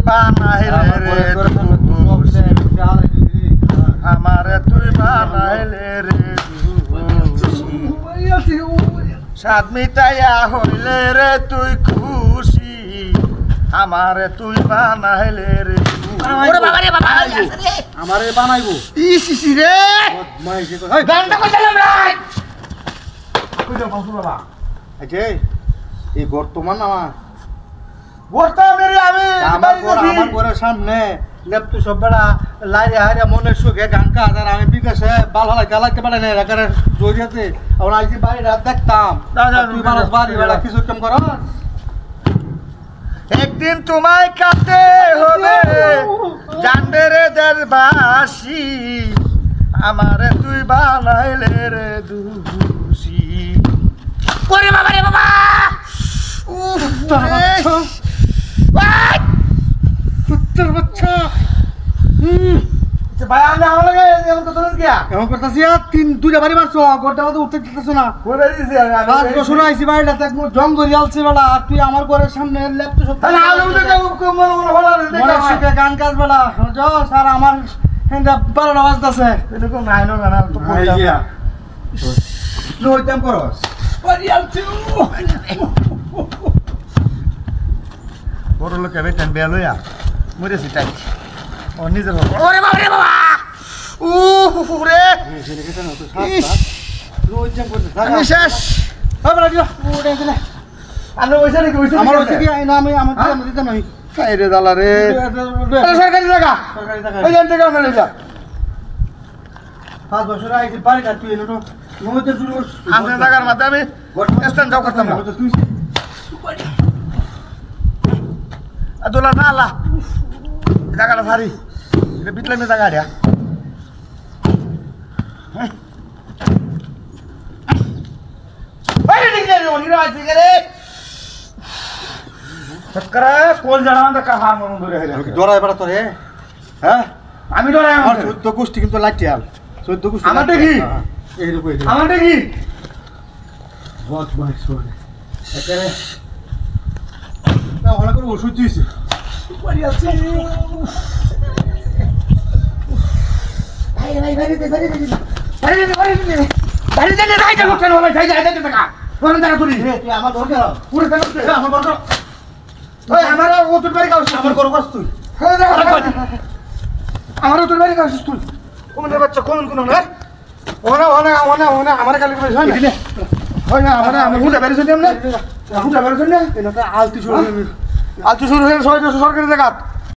বানাইলে রে আমারে তুই বানাইলে রে সাত মিটাইয়া হইলে রে তুই খুশি আমারে তুই বানাইলে রে ওরে বাবা রে বাবা আমারে বানাইবো ইসি রে মাইছে তো গানটা কইলাম রাই কই দাও বাবু বাবা আজে এই বর্তমান আমার বর্তমানে রে আমি আমার ঘরের সামনে লেপটু সব বেড়া লাইরে হাইরে মনের সুখে গান কাজ আর আমি বিকাশে ভালো লাগতে পারে না এলাকার জড়িয়াতে আর আজকে বাড়ি রাত দেখতাম তুই মানুষ বাড়ি বেড়া কিছু কেম কর একদিন তোমায় কাটতে হবে জানবে রে দেশবাসী আমারে তুই বানাইলে রে দুষি ওরে বাবা রে বাবা কুত্তার বাচ্চা ভাই আমি আমার লাগে এমন কথা না কিয়া এমন করতেছি আর দুইটা বাড়ি মারছো ঘরটা মতো উঠতে দিতেছো না বলে দিছি আমি 5 বছর আইছি বাড়িটাতে জং ধরে আলছে বেলা আর তুই আমার ঘরের সামনে ল্যাপটপ সব তাহলে আমি তো মনে মনে ভালো মনের সুখে গান কাজ বেলা স্যার আমার হেন্দা 12টা বাজতাছে এরকম নাই না গানা তো কইতাম নইতাম করস বড় লোকে বেতন বেলইয়া মরেছি তাই ও নিজের ওরে বাবা রে বাবা রে নইতাম করস আমি শেষ আমরা দিও ওটা দিলে আমি ওইসা নাকি ওইসা আমার হচ্ছে কি না আমি আমার দিতে নাই খাই রে দালা রে সরকারি জায়গা সরকারি টাকা ওই জানতে কেমন লইলা 5 বছর আইছি বাড়িটা তুই এনো নইতে শুরু করছ আমি জায়গার মধ্যে আমি স্থান যাও করতাম না তুই আদুলা না আল্লাহ জায়গাটা সারি এটা বিটলামে জায়গা দিয়া ওই রে নিকে রে ওনিরা আছে রে চক্করে কোল জানা কা হার মন ধরে হইলা ডরাই বড় তোরে হ্যাঁ আমি ডরাই আমার আমার 14 গোষ্ঠী কিন্তু লাটিয়াল 14 গোষ্ঠী আমারটা কি? এই রূপে আমারটা কি বহুত মাইস করে একারে না হলা করে ওষুধ দিয়েছে বাড়ি আছে ভাই ভাই ভাই ভাই ভাই ভাই ভাই যাই কেন ভাই যাই যাই যাই টাকা কোন টাকা তুলি তুই আমার ঘর গেল পুরো কেন আমার বড় ওই আমার ও তোর বাড়ি গাছ আমার ঘর কষ্ট তুই আমার তোর বাড়ি গাছ তুই কোন বাচ্চা কোন কোন না ওনা ওনা ওনা ওনা আমার কালি করে হয় না হয় না আমার হুটা বেরিয়ে চলি আমরা হুটা বেরিয়ে চলি না এটা আলতি শুরু আলতু শুরু হয়ে সরকারি জায়গা